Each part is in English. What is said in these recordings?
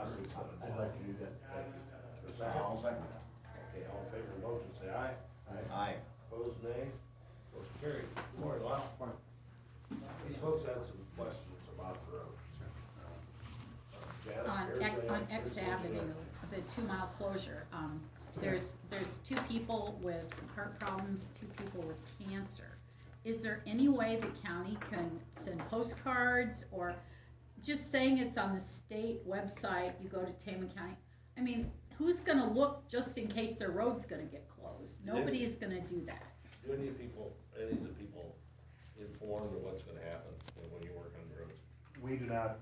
Austin's done. I'd like to do that. Thank you. For a second? I'll second that. Okay, all in favor of the motion, say aye. Aye. Opposed, nay. Motion carried. Good morning, Lyle. These folks had some questions about the road. Janet, On, here's the- On X here's the- Avenue, the 2 mile closure, there's 2 people with heart problems, 2 people with cancer. Is there any way the county can send postcards or just saying it's on the state website, you go to Tama County? I mean, who's gonna look just in case their road's gonna get closed? Nobody's gonna do that. Do any of the people informed of what's gonna happen when you work on the roads? We do not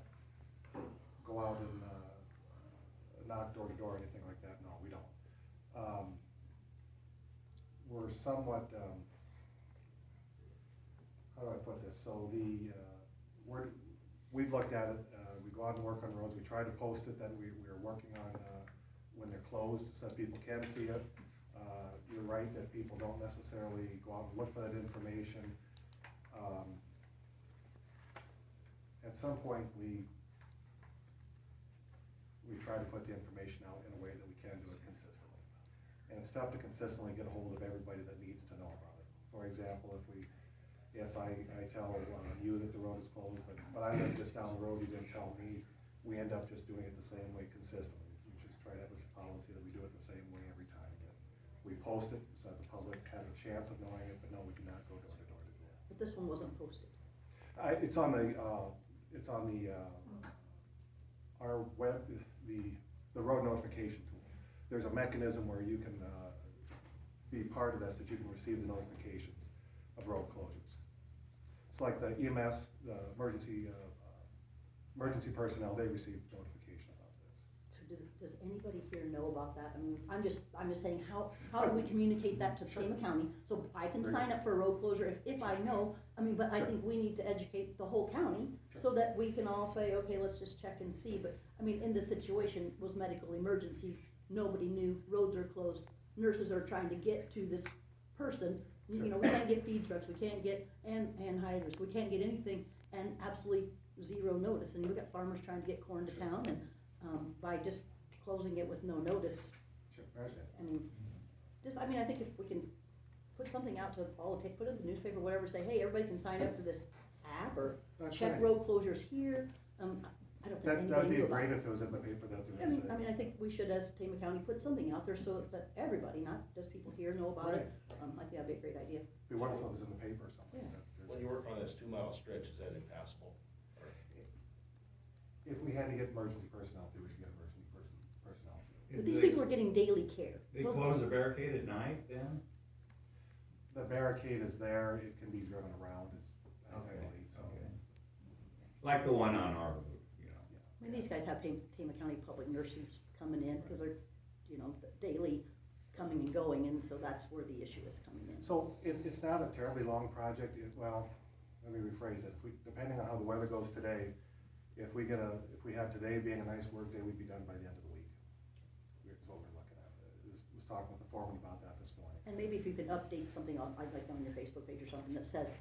go out and, knock door to door or anything like that, no, we don't. We're somewhat, how do I put this, so we've looked at it, we go out and work on roads, we try to post it, then we're working on, when they're closed, so that people can see it. You're right that people don't necessarily go out and look for that information. At some point, we try to put the information out in a way that we can do it consistently. And it's tough to consistently get a hold of everybody that needs to know about it. For example, if I tell you that the road is closed, but I live just down the road, you didn't tell me, we end up just doing it the same way consistently. We just try to have this policy that we do it the same way every time. We post it so that the public has a chance of knowing it, but no, we do not go door to door to door. But this one wasn't posted. It's on the, our web, the road notification tool. There's a mechanism where you can, be part of this, that you can receive the notifications of road closures. It's like the EMS, the emergency personnel, they receive notification about this. So does anybody here know about that? I mean, I'm just saying, how do we communicate that to Tama County? So I can sign up for a road closure if I know, but I Sure. think we need to educate the whole county so that we can all say, okay, let's just check and see. But, in this situation, was medical emergency, nobody knew, roads are closed, nurses are trying to get to this person. Sure. We can't get feed trucks, we can't get hand hydrants, we can't get anything, and absolutely zero notice. And we've got farmers trying to get corn to town, and by just closing it with no notice, Sure, I understand. I think if we can put something out to all, put it in the newspaper, whatever, say, hey, everybody can sign up for this app, or That's check right. road closures here. I don't think That'd anybody be knew about great it. if it was in the paper that they're gonna say. I think we should, as Tama County, put something out there so that everybody, not just people here, know about it. I think that'd be a great idea. It'd be wonderful if it was in the paper or something. Yeah. that there's- When you work on this 2 mile stretch, is that impassable? Or- If we had to get emergency personnel through, we could get emergency personnel through. But these people are getting daily care. They So- close the barricade at night then? The barricade is there, it can be driven around, I believe, so. Okay. Like the one on our route, These guys have Tama County public nurses coming in, because they're, daily coming and going, and so that's where the issue is coming in. So it's not a terribly long project, well, let me rephrase it, depending on how the weather goes today, if we have today being a nice work day, we'd be done by the end of the week. Is what we're looking at. Was talking with the foreman about that this morning. And maybe if you could update something on your Facebook page or something that says,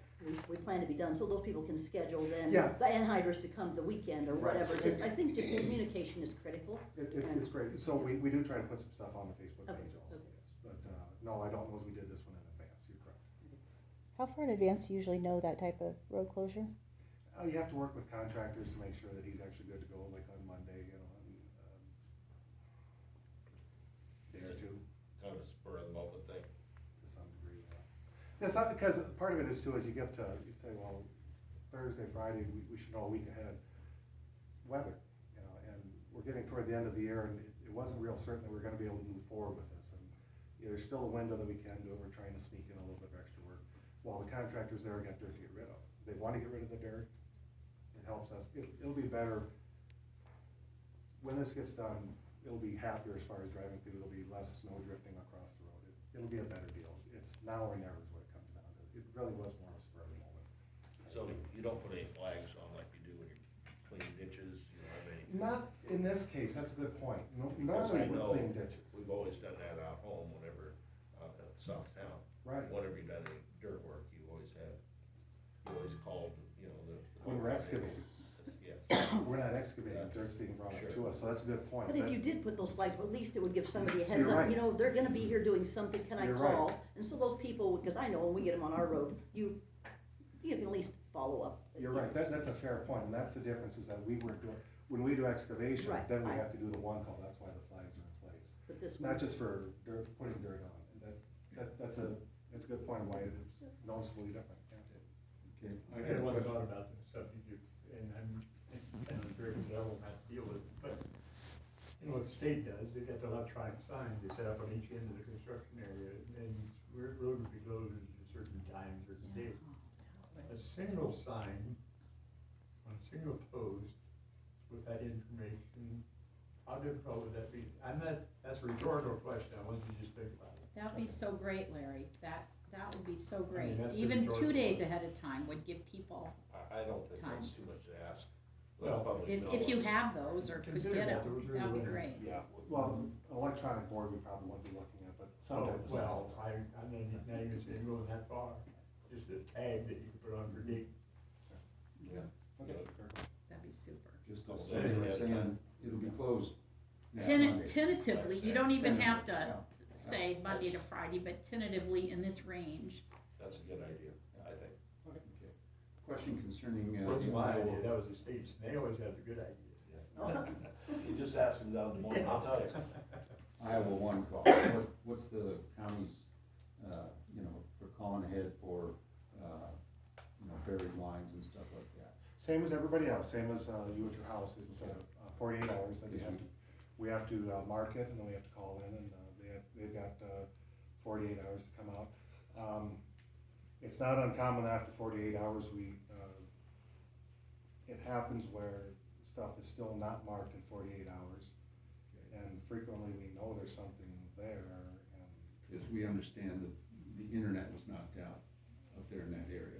we plan to be done, so those people can schedule then. Yeah. The anhydrous to come the weekend or Right. whatever, I think just communication is critical. It's great, so we do try to put some stuff on the Facebook Okay, page also, okay. yes, but, no, I don't know as we did this one in advance, you're correct. How far in advance do you usually know that type of road closure? You have to work with contractors to make sure that he's actually good to go, like on Monday, day or two, Kind of a spur of the moment thing. to some degree, yeah. That's not, because part of it is too, as you get to, you'd say, well, Thursday, Friday, we should know a week ahead. Weather, and we're getting toward the end of the year, and it wasn't real certain that we we're gonna be able to move forward with this, and there's still a window that we can do it, we're trying to sneak in a little bit of extra work, while the contractors there got dirt to get rid of. They wanna get rid of the dirt, it helps us, it'll be better, when this gets done, it'll be happier as far as driving through, there'll be less snow drifting across the road, it'll be a better deal. It's now or never is what it comes down to, it really was more of a spur of the moment. So you don't put any flags on like you do when you're cleaning ditches, you don't have any? Not in this case, that's a good point. Because I Normally we're know cleaning ditches. we've always done that out home whenever, out at South Town. Right. Whenever you've done any dirt work, you always called, the. When we're excavating. Yes. we're not excavating, dirt's being brought up to us, so that's a good point. But if That- you did put those flags, well, at least it would give somebody a heads You're up, right. you know, they're gonna be here doing something, can I You're right. call? And so those people, because I know when we get them on our road, you can at least follow up. You're right, that's a fair point, and that's the difference, is that we were doing, when we do excavation, Right, then we I- have to do the one call, that's why the flags are in place. But this Not one, just for dirt, putting dirt on, and that's a good point, why it is noticeably different, yeah. Okay. I had one thought about this stuff you do, and I'm very careful that I won't have to deal with it, but, you know, what the state does, they got the electronic signs they set up on each end of the construction area, and where road would be closed at certain times, certain days. A single sign on a single post with that information, how difficult would that be? That's a rhetorical question, I want you to just think about it. That'd be so great, Larry, that would be so great. that's a Even rhetorical 2 days question. ahead of time would give people, I don't think Time. that's too much to ask. Well, Let the public if know you it's- have those or could Consider get that them, those are that'd be the great. Yeah. Well, electronic board we probably wouldn't be looking at, but some Oh, type of well, signs. I'm not even saying going that far, just a tag that you can put on for date. Yeah. Okay. That'd be super. Just Couple as days we're ahead. saying, it'll be closed. next Monday. Tentatively, you don't even have to Yeah. say Monday to Friday, but tentatively in this range. That's a good idea, I think. Okay. Question concerning. What's the my Iowa- idea, that was the state's, and they always have the good idea. You just ask them down in Des Moines, I'll tell you. Iowa one call. What's the county's, for calling ahead for, buried lines and stuff like that? Same as everybody else, same as you at your house, it's 48 hours that we have to mark it, and then we have to call in, and they've got 48 hours to come out. It's not uncommon that after 48 hours, it happens where stuff is still not marked in 48 hours, and frequently we know there's something there, and Because we understand that the internet was knocked out up there in that area.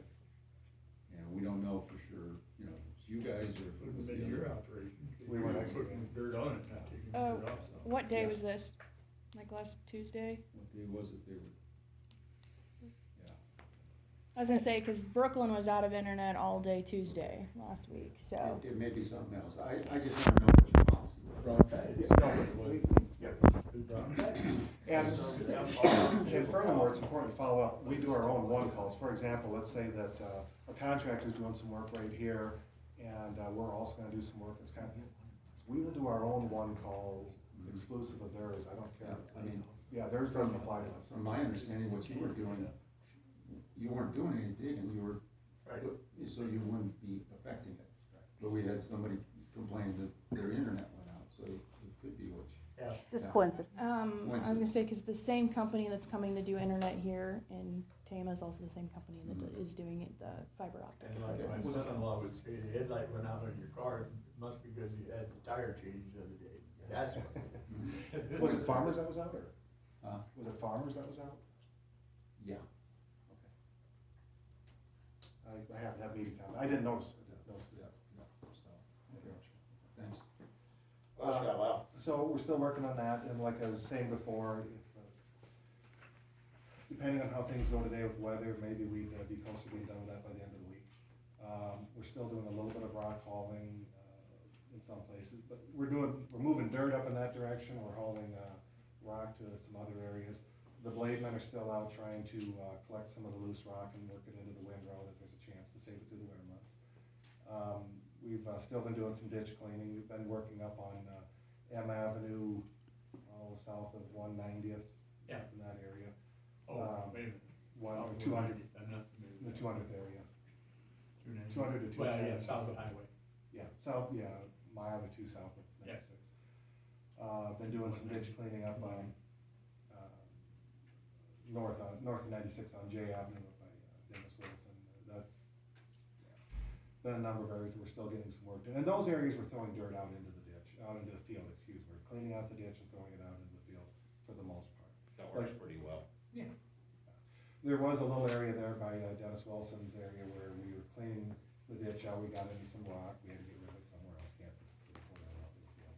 And we don't know for sure, if it's you guys or if it Would was have the been your other. operation. We weren't were excavating. putting dirt on it, not taking Oh, dirt off, so. what day Yeah. was this? Like last Tuesday? What day was it they were? Yeah. I was gonna say, cause Brooklyn was out of internet all day Tuesday last week, so. It may be something else. I just want to know what your policy was. And furthermore, it's important to follow up, we do our own one calls, for example, let's say that a contractor's doing some work right here, and we're also gonna do some work, it's kind of, we will do our own one call, exclusive of theirs, I don't care. I mean, Yeah, theirs doesn't apply to us. from my understanding, what you were doing, you weren't doing any digging, you were, Right. so you wouldn't be affecting it. But we had somebody complain that their internet went out, so it could be what you. Yeah. Just Yeah. coincidence. I was gonna say, cause the same company that's coming to do internet here in Tama is also the same company that is doing it, the fiber optic. And like my son-in-law would say, the headlight went out on your car, it must be because you had the tire changed the other day. That's what. Was it Farmers that was out, or Uh, was it Farmers that was out? yeah. I haven't had meeting time, I didn't notice it. Yeah, so, okay. Thanks. So we're still working on that, and like I was saying before, if, depending on how things go today with weather, maybe we'd be closer to being done with that by the end of the week. We're still doing a little bit of rock hauling, in some places, but we're moving dirt up in that direction, we're hauling, rock to some other areas. The blade men are still out trying to, collect some of the loose rock and work it into the windrow, if there's a chance to save it through the winter months. We've still been doing some ditch cleaning, we've been working up on M Avenue, south of 190th, Yeah. in that area. Oh, wait a minute. 200, I'm not familiar the with that. 200th area. 290. 200 to Well, yeah, 210. south of the highway. Yeah, mile or two south of 96. Been doing some ditch cleaning up on, north of 96 on J Avenue up by Dennis Wilson. Been a number of areas we're still getting some work done. In those areas, we're throwing dirt out into the ditch, out into the field, excuse me. We're cleaning out the ditch and throwing it out into the field for the most part. That works pretty well. Yeah. There was a little area there by Dennis Wilson's area where we were cleaning the ditch out, we got into some rock, we had to get rid of it somewhere else, can't pull that out in the field.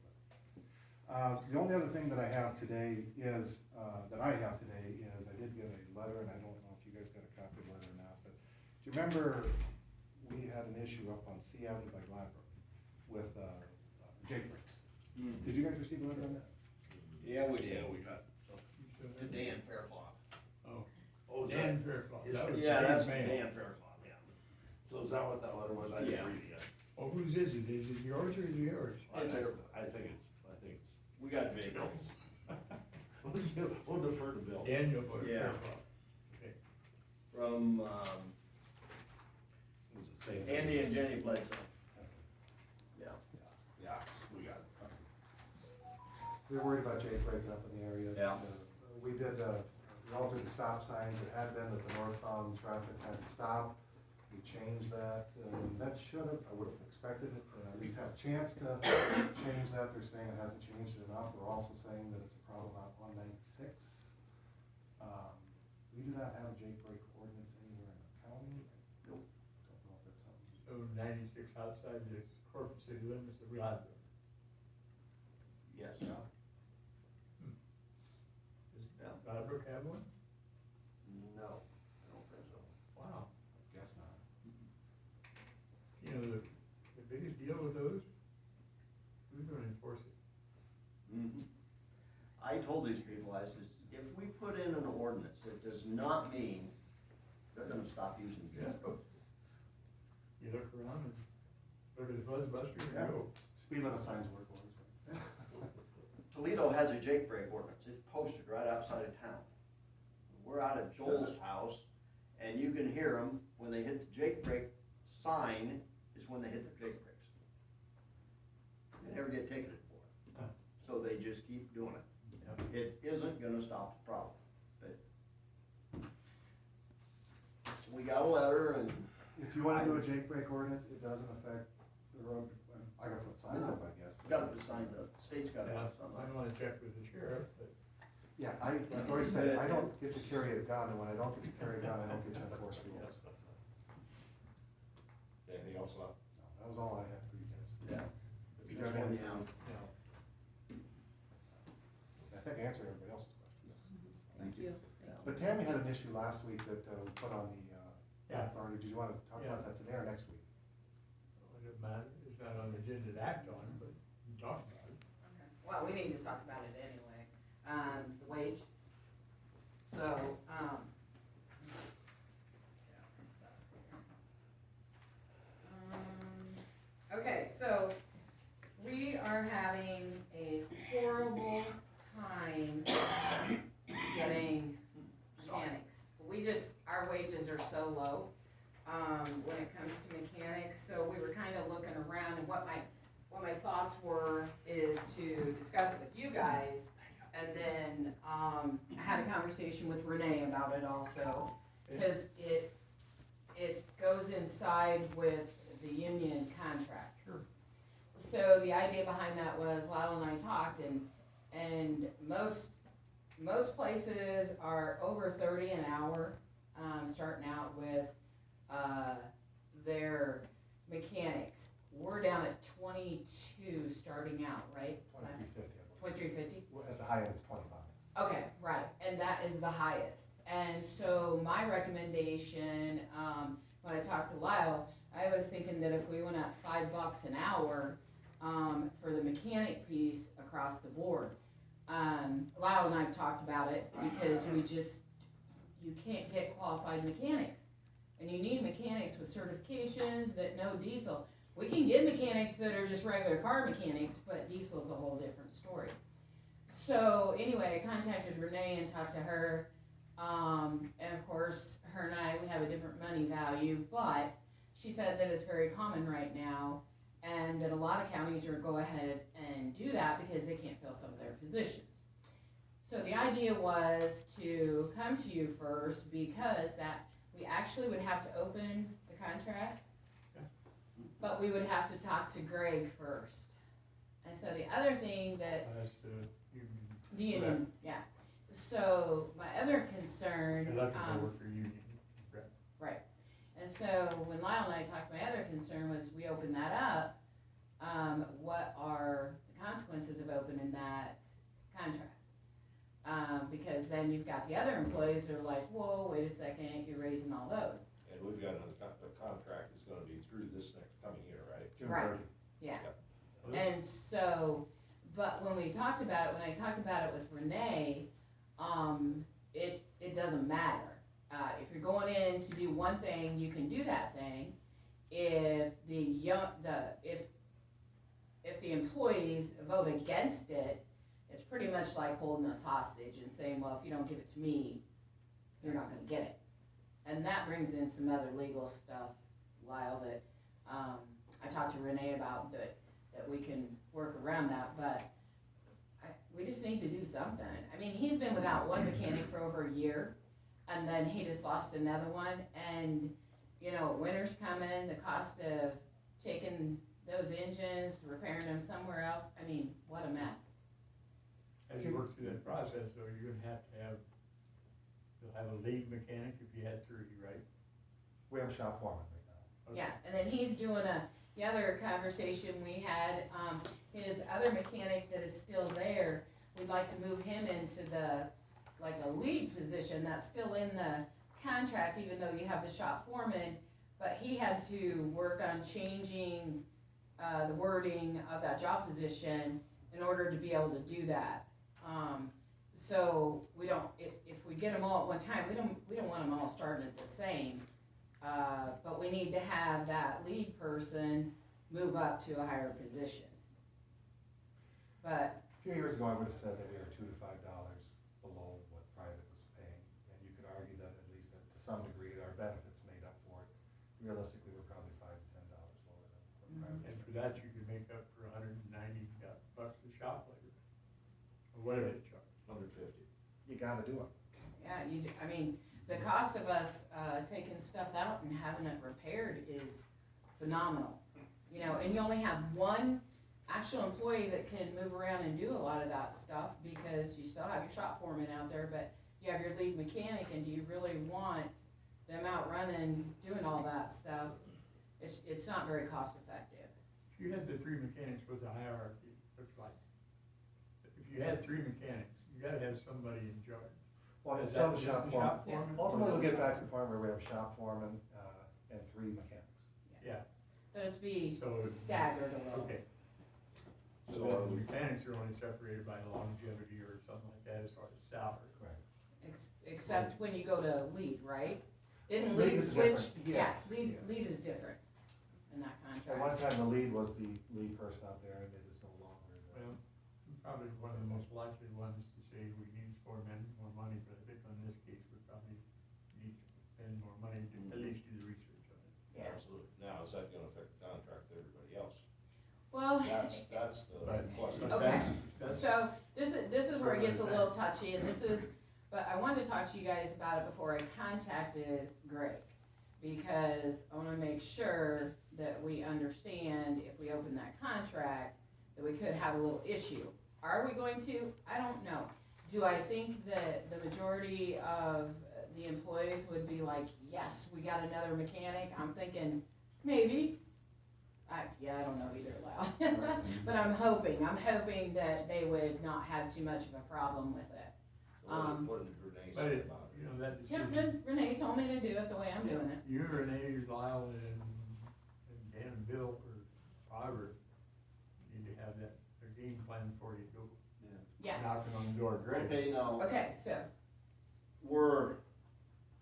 But the only other thing that I have today is, I did get a letter, and I don't know if you guys got a copy of the letter or not, but do you remember we had an issue up on C Avenue by Gladbrook? with, Jake Brake. Did you guys receive a letter on that? Yeah, we did, we got, You said to that? Dan Faircloth. Oh, Oh, is Dan that- Fairclough. is- That was Yeah, Dave's that's man. Dan Faircloth, yeah. So is that what that letter was? I didn't Yeah. read it yet. Oh, whose is it? Is it yours or is it yours? It's I think it's, We got vehicles. we'll defer to Bill. Daniel Yeah. Fairclough. Okay. From, Was it same? Andy and Jenny Bledsoe. Yeah. Yeah, we got it. We were worried about Jake Brake up in the area. Yeah. We did, we altered the stop signs. It had been that the northbound traffic had to stop. We changed that, and that should have, I would have expected it to at least have a chance to change that. They're saying it hasn't changed it enough. They're also saying that it's a problem on 196. We do not have a Jake Brake ordinance anywhere in the county. Nope. Don't know if that's something. So 96 outside the corporate city limits of Gladbrook. Yes. Yeah. Does Yeah. Gladbrook have one? No, I don't think so. Wow. Guess not. You know, the biggest deal with those, who's gonna enforce it? I told these people, I says, if we put in an ordinance, it does not mean they're gonna stop using Yeah. it. You look around and look at the buzzbuster and Yeah. go. Speed limit signs work well. Toledo has a Jake Brake ordinance, it's posted right outside of town. We're out at Joel's house, and you can hear them, when they hit the Jake Brake sign, is when they hit their Jake brakes. They never get ticketed for it, Huh. so they just keep doing it. Yeah. It isn't gonna stop the problem, but we got a letter and. If you wanna do a Jake Brake ordinance, it doesn't affect the road, I gotta put signs up, I guess. We gotta put signs up, state's gotta Yeah, put something I up. wanna check with the sheriff, but Yeah, I've always said, I don't get to carry a gun, and when I don't get to carry a gun, I don't get to enforce rules. Anything else left? No, that was all I had for you guys. Yeah. You Just got one anything? down. I think I answered everybody else's questions. Thank you. But Tammy had an issue last week that we put on the, Yeah. already, did you wanna talk about that today or next week? it doesn't matter, it's not on the agenda to act on, but you talk about it. Okay. Well, we need to talk about it anyway, the wage. So, okay, so we are having a horrible time getting mechanics. Our wages are so low, when it comes to mechanics, so we were kinda looking around, and what my thoughts were is to discuss it with you guys, and then, I had a conversation with Renee about it also, cause it goes inside with the union contract. Sure. So the idea behind that was Lyle and I talked, and most places are over 30 an hour, starting out with, their mechanics. We're down at 22 starting out, right? 23.50? Well, at the high end, it's 25. Okay, right, and that is the highest. And so my recommendation, when I talked to Lyle, I was thinking that if we went at $5 an hour, for the mechanic piece across the board. Lyle and I have talked about it because you can't get qualified mechanics. And you need mechanics with certifications that know diesel. We can get mechanics that are just regular car mechanics, but diesel's a whole different story. So anyway, I contacted Renee and talked to her, and of course, her and I, we have a different money value, but she said that it's very common right now, and that a lot of counties are go ahead and do that because they can't fill some of their positions. So the idea was to come to you first because that we actually would have to open the contract, but we would have to talk to Greg first. And so the other thing that That's the union. the union, yeah. So my other concern, You're lucky to work for union. Correct. right. And so when Lyle and I talked, my other concern was we open that up, what are the consequences of opening that contract? Because then you've got the other employees that are like, whoa, wait a second, you're raising all those. And we've got the contract is gonna be through this next coming year, right? June Right. 30. Yeah, So, but when I talked about it with Renee, it doesn't matter. If you're going in to do one thing, you can do that thing. If the employees vote against it, it's pretty much like holding us hostage and saying, well, if you don't give it to me, you're not gonna get it. And that brings in some other legal stuff, Lyle, that, I talked to Renee about, that we can work around that, but we just need to do something. I mean, he's been without one mechanic for over a year, and then he just lost another one, and, you know, winter's coming, the cost of taking those engines, repairing them somewhere else, I mean, what a mess. As you work through that process, though, you'll have, you'll have a lead mechanic if you had 3, right? We have a shop foreman right now. Okay. Yeah, and then he's doing the other conversation we had, his other mechanic that is still there, we'd like to move him into like a lead position that's still in the contract, even though you have the shop foreman, but he had to work on changing, the wording of that job position in order to be able to do that. So we don't, if we get them all at one time, we don't want them all starting at the same. But we need to have that lead person move up to a higher position. But, A few years ago, I would have said that we were $2 to $5 below what private was paying, and you could argue that at least to some degree, our benefits made up for it. Realistically, we're probably $5 to $10 lower than what private. And for that, you could make up for $190 bucks a shop labor, or whatever they charge. 150. You gotta do it. yeah, I mean, the cost of us, taking stuff out and having it repaired is phenomenal. You know, and you only have one actual employee that can move around and do a lot of that stuff, because you still have your shop foreman out there, but you have your lead mechanic, and do you really want them out running, doing all that stuff? It's not very cost effective. If you had the 3 mechanics with a hierarchy, looks like, if you had 3 mechanics, you gotta have somebody in charge. Well, Is it's still that the just shop the foreman. shop foreman? Ultimately, we'll get back to the point where we have a shop foreman, and 3 mechanics. Yeah, Those be so. staggered a little. Okay. So So then the mechanics are only separated by longevity or something like that as far as salary. Correct. Except when you go to lead, right? Didn't Lead lead is switch? different, Yeah, yes, lead, yes. lead is different in that At one contract. time, the lead was the lead person out there, and it is no longer. Well, probably one of the most likely ones to say we need more men, more money, but I think in this case, we probably need to spend more money to at least do the research on it. Yeah. Absolutely. Now, is that gonna affect the contract to everybody else? Well, That's the question. But Okay. that's- so this is where it gets a little touchy, and but I wanted to talk to you guys about it before I contacted Greg, because I wanna make sure that we understand if we open that contract, that we could have a little issue. Are we going to? I don't know. Do I think that the majority of the employees would be like, yes, we got another mechanic? I'm thinking, maybe. I don't know either, Lyle. But I'm hoping that they would not have too much of a problem with it. So what did Renee But say it, about you it? know, that Yep, decision. Renee told me to do it the way I'm doing it. You, Renee, Lyle, and Dan and Bill, or Robert, need to have that, their game plan before you go Yeah, knocking on the door, Greg. Okay, now, okay, so, we're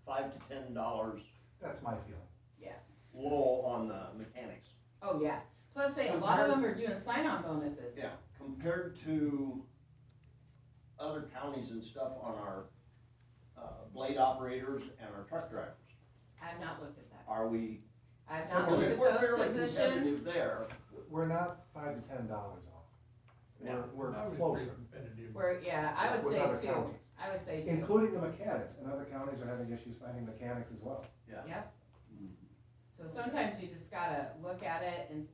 $5 to $10 That's my feeling. yeah. low on the mechanics. Oh, yeah. Plus, a lot of them are doing sign-on bonuses. Yeah, compared to other counties and stuff on our, blade operators and our truck drivers. I have not looked at that. Are we, I have not because looked if at we're those fairly positions. competitive there, We're not $5 to $10 off. Yeah. We're That was closer, pretty competitive. Where, yeah, I would With say other two. counties. I would say two. including the mechanics, and other counties are having issues finding mechanics as well. yeah. Yep. So sometimes you just gotta look at it and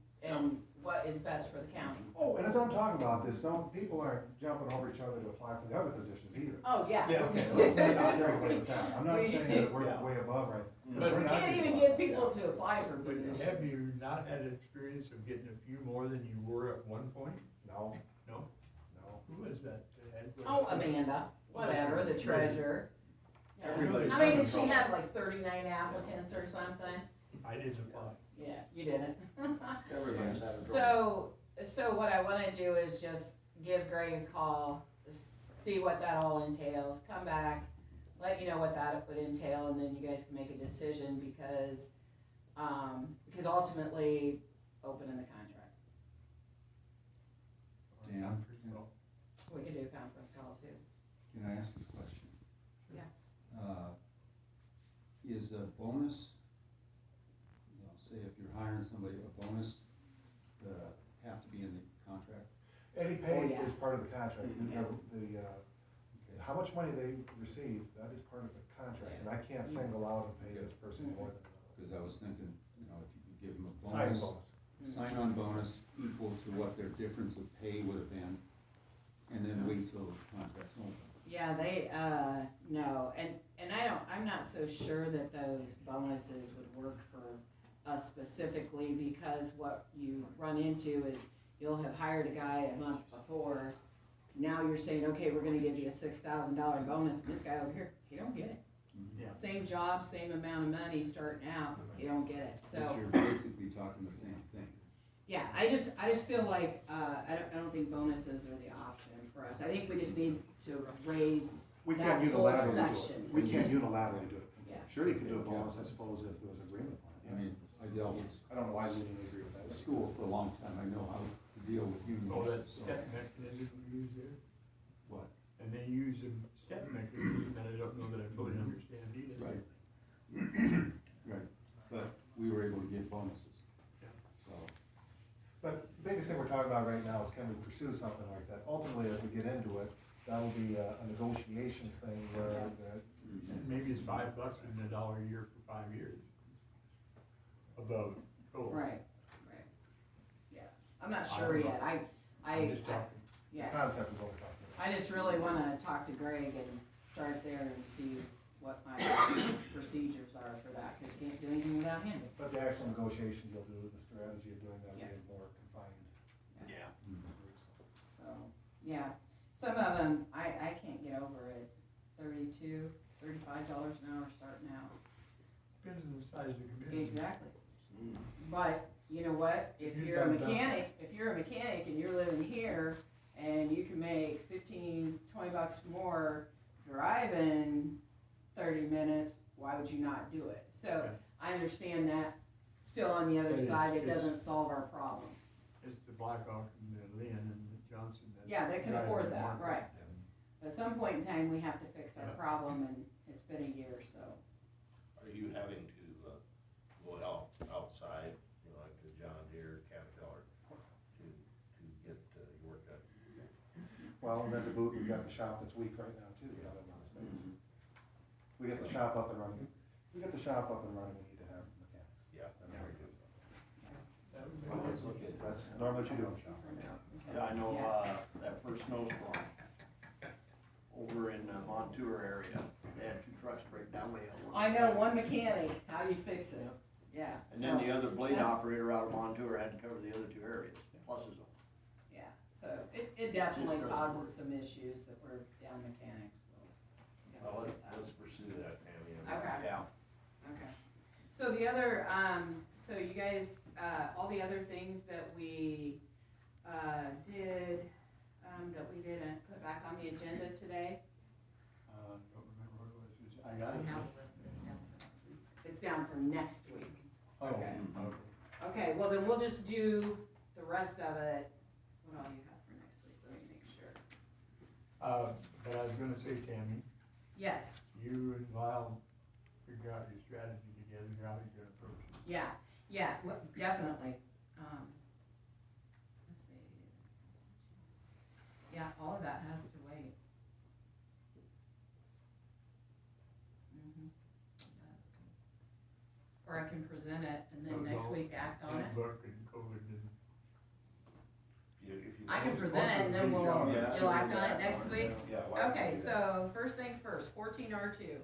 what is best for the county. Oh, and as I'm talking about this, people aren't jumping over each other to apply for the other positions either. Oh, yeah. Yeah. Okay, let's not get away with that. I'm not saying that we're Yeah. way above, right? But We're We not can't even above. get people to apply for But positions. have you not had an experience of getting a few more than you were at one point? No, No? no. Who was that? Oh, Amanda, whatever, the treasurer. Yeah. Everybody's I mean, having did she trouble. have like 39 applicants or something? I didn't apply. Yeah, you didn't. Everybody's having trouble. so what I wanna do is just give Greg a call, see what that all entails, come back, let you know what that would entail, and then you guys can make a decision, because ultimately, opening the contract. Dan, We could do a conference call too. can I ask you a question? Yeah. Is a bonus, say if you're hiring somebody, a bonus, have to be in the contract? Any pay Oh, yeah. is part of the contract. Yeah. Okay. How much money they receive, that is part of the contract, and I can't single out and pay this person more than another. Cause I was thinking, if you could give them a Signing bonus, bonus. sign-on bonus equal to what their difference of pay would have been, and then wait till the contract's over. Yeah, they, no, and I'm not so sure that those bonuses would work for us specifically, because what you run into is you'll have hired a guy a month before, now you're saying, okay, we're gonna give you a $6,000 bonus, and this guy over here, he don't get it. Yeah. Same job, same amount of money starting out, he don't get it, so. But you're basically talking the same thing. Yeah, I just feel like, I don't think bonuses are the option for us. I think we just need to raise We that can't whole unilaterally do section. it. We can't unilaterally do it. Yeah. Sure, you can do a bonus, I suppose, if there was agreement upon I it. mean, I dealt with I don't know why you didn't agree with that. school for a long time, I know how to deal with unions. Oh, that so- step mechanism you use there, What? and they use a step mechanism that I don't know that I fully understand either. Right. Right, but we were able to get bonuses. Yeah. So, But the biggest thing we're talking about right now is can we pursue something like that? Ultimately, as we get into it, that'll be a negotiations thing where And maybe it's $5 and $1 a year for 5 years. Above total. Right, right, yeah, I'm not sure yet, I'm just talking. the yeah, concept is what we're talking about. I just really wanna talk to Greg and start there and see what my procedures are for that, cause you can't do anything without him. But the actual negotiations you'll do, the strategy of doing that will Yeah. be more confined. Yeah. So, yeah, some of them, I can't get over it, $32, $35 an hour starting out. Depends on the size of the committee. Exactly. But, you know what, if You've you're a done that. mechanic and you're living here, and you can make 15, 20 bucks more driving 30 minutes, why would you not do it? So, Okay. I understand that, still on the other But side, it it's- doesn't solve our problem. It's the Blackhawk and the Lynn and the Johnson. that Yeah, they can drive afford the that, market. right. At some point in time, we have to fix our Yeah. problem, and it's been a year, so. Are you having to, go outside, like the John Deere, Caterpillar, to get, your work done? Well, and then to boot, we've got the shop that's weak right now too, we have a lot of space. We get the shop up and running, we need to have mechanics. Yeah. That's what it is. Well, let's look at. That's normally what you do in shop. Yeah, I know, that first snowstorm over in Montour area, they had 2 trucks break down the hill. I know, one mechanic, how do you fix it? Yeah. And then so the other blade that's- operator out of Montour had to cover the other 2 areas, plus his own. Yeah, so it definitely doesn't causes work. some issues that we're down mechanics, so. we gotta Well, look at that. let's pursue that, Tammy. Okay. Yeah. Okay. So the other, so you guys, all the other things that we, did, that we didn't put back on the agenda today? Don't remember what it was. I I got it. have it listed, it's down for next week. It's down for next week. Oh, Okay. okay. Okay, well then we'll just do the rest of it. What all you have for next week, let me make sure. But I was gonna say, Tammy, Yes, you and Lyle figure out your strategy together, how you're gonna approach it. yeah, definitely. Let's see. Yeah, all of that has to wait. Or I can present it and then next No. week act on it. Handbook and COVID and. If you I can want- present it and then we'll, Yeah. you'll act on it next week? Yeah. why don't Okay, we do that? so first things first, 14R2.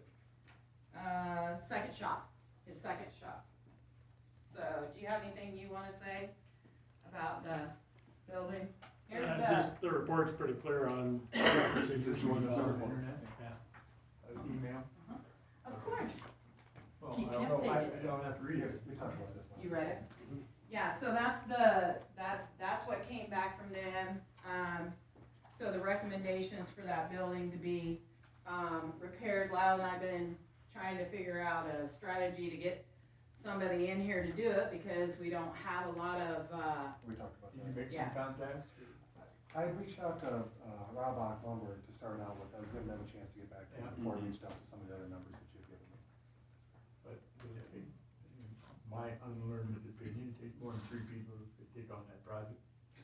Second shop, his second shop. So, do you have anything you wanna say about the building? Here's the, Just, the report's pretty clear on procedures going forward. Internet? Email? of course, Well, Keep I don't know, I updated. don't have to read it. We talked about this last. you read it? Yeah, so that's what came back from them. So the recommendations for that building to be, repaired. Lyle and I've been trying to figure out a strategy to get somebody in here to do it, because we don't have a lot of, We talked about Did you that. make Yeah. some contacts? I reached out to, Rob Ock Lumber to start out with, I was giving them a chance to get back to me Yeah. before I reached out to some of the other numbers that you've given me. But in my unlearned opinion, take more than 3 people to take on that project.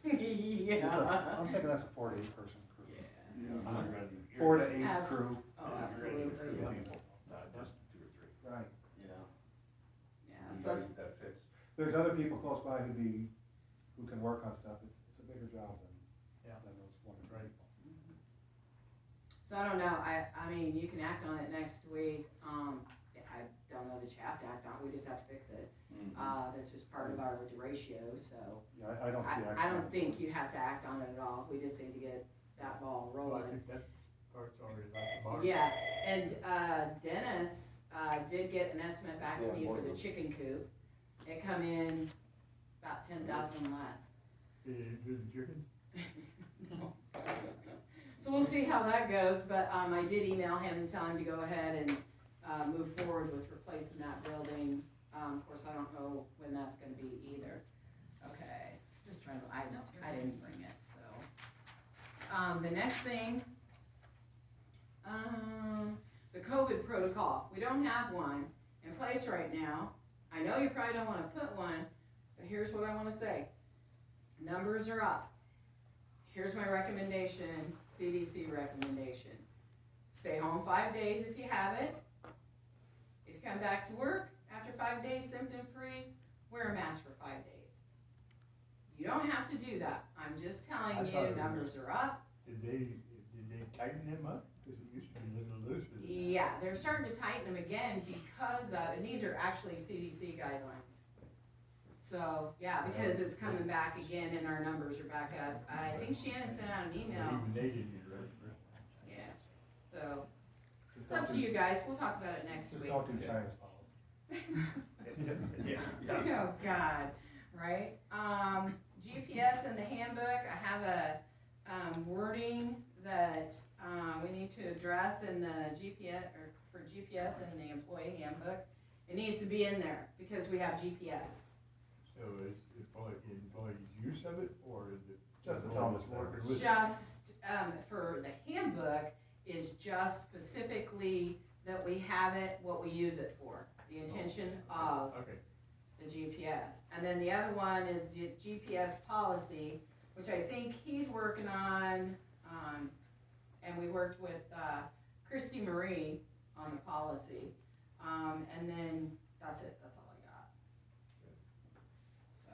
yeah. I'm thinking that's a 4 to 8 person crew. Yeah. You're gonna do- 4 to 8 Abs- crew, Oh, You're gonna do absolutely. 3 people, not just 2 or 3. right. Yeah. Yeah, You so gotta it's, get that fixed. There's other people close by who can work on stuff, it's a bigger job Yeah. than those 1 or 2 Right. people. so I don't know, I mean, you can act on it next week, I don't know that you have to act on it, we just have to fix it. That's just part of our ratio, so. Yeah, I don't see I actually. don't think you have to act on it at all, we just need to get that ball Well, I rolling. think that part's already like the bar. Yeah, and, Dennis, did get an estimate back to me for the chicken coop. It come in about 10,000 less. Did you include the chicken? So we'll see how that goes, but, I did email him and tell him to go ahead and, move forward with replacing that building. Of course, I don't know when that's gonna be either. Okay, just trying to, I didn't bring it, so. The next thing, the COVID protocol, we don't have one in place right now. I know you probably don't wanna put one, but here's what I wanna say. Numbers are up. Here's my recommendation, CDC recommendation. Stay home 5 days if you have it. If you come back to work after 5 days symptom-free, wear a mask for 5 days. You don't have to do that. I'm just telling I thought you, it was- numbers are up. Did they tighten them up? Because it used to be a little looser than that. Yeah, they're starting to tighten them again because of, and these are actually CDC guidelines. So, yeah, because it's coming back again and our numbers are back up. I think Shannon sent out an email. Even they didn't get it Yeah, so, Just it's up don't to do- you guys. We'll talk about it next Just week. don't do China's policy. Yeah. Oh, God, right? GPS in the handbook, I have a, wording that, we need to address in the GPS, or for GPS in the employee handbook. It needs to be in there, because we have GPS. So is employees' use of it, or is it? Just to tell them it's working there. with it? Just, for the handbook is just specifically that we have it, what we use it for, the intention of Okay, the GPS. And then the other one is the GPS policy, which I think he's working on, and we worked with, Christy Marie on the policy. And then that's it, that's all I got. So,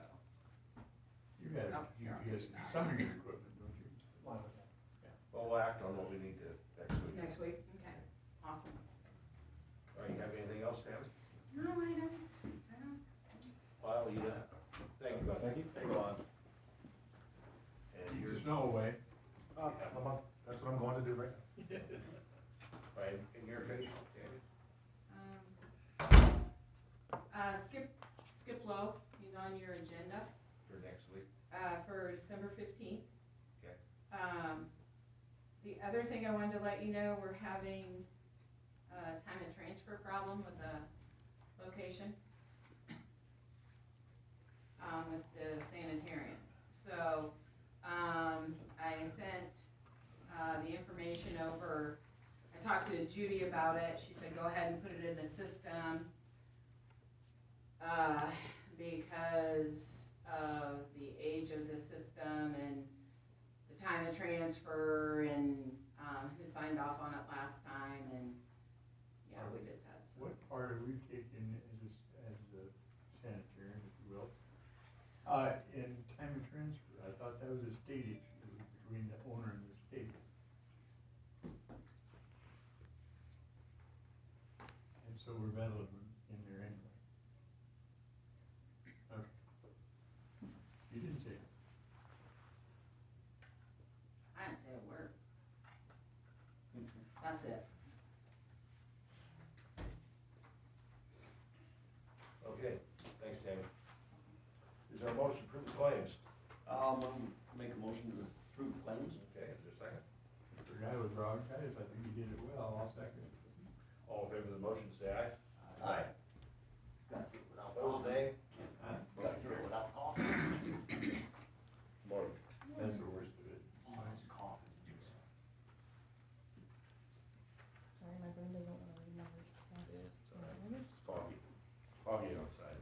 you have Oh, GPS in some of your equipment, don't you? A lot of that. Well, we'll act on what we need to next week. next week, okay, awesome. All right, you have anything else, Tammy? No, I don't. Lyle, you got? Thank you, bud. Thank you. Hang on. And Keep you're, the snow away. That's what I'm going to do right now. right, and you're finished, Tammy? Skip Lowe, he's on your agenda, For next week? for December 15th. Okay. The other thing I wanted to let you know, we're having a time and transfer problem with the location, with the Sanitarian. So, I sent, the information over. I talked to Judy about it. She said, go ahead and put it in the system, because of the age of the system and the time of transfer and, who signed off on it last time, and, yeah, we just had some. What part are we taking as the sanitarian, if you will? In time of transfer, I thought that was a state issue between the owner and the state. And so we're meddling in there anyway. Okay. You didn't say it. I didn't say a word. That's it. Okay, thanks, Tammy. Is there a motion to approve the claims? Make a motion to approve claims. Okay, is there a second? The guy was wrong, guys, I think you did it well, I'll second it. All in favor of the motion, say aye. Aye. Got through it without Opposed, coffee. nay? Got through it without coffee. Morning. That's the worst of it. Mine's coffee. Sorry, my brain doesn't wanna read numbers. Yeah, it's all right. It's foggy. Foggy outside.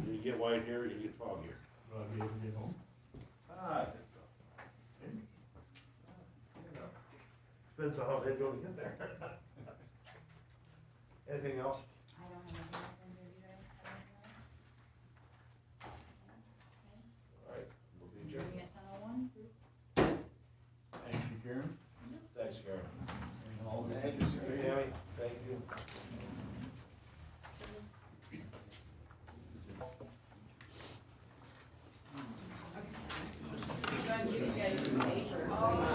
You get white here, you get foggier. Will I be able to get home? I think so. You know, depends on how they go to get there. Anything else? I don't have anything else under you guys, have anything else? All right, we'll be Okay. adjourned. Meeting at 10:01? Thank you, Karen. Thanks, Karen. And all the- Thank you, sir. Tammy, thank you. I'm gonna give you guys your paper, so you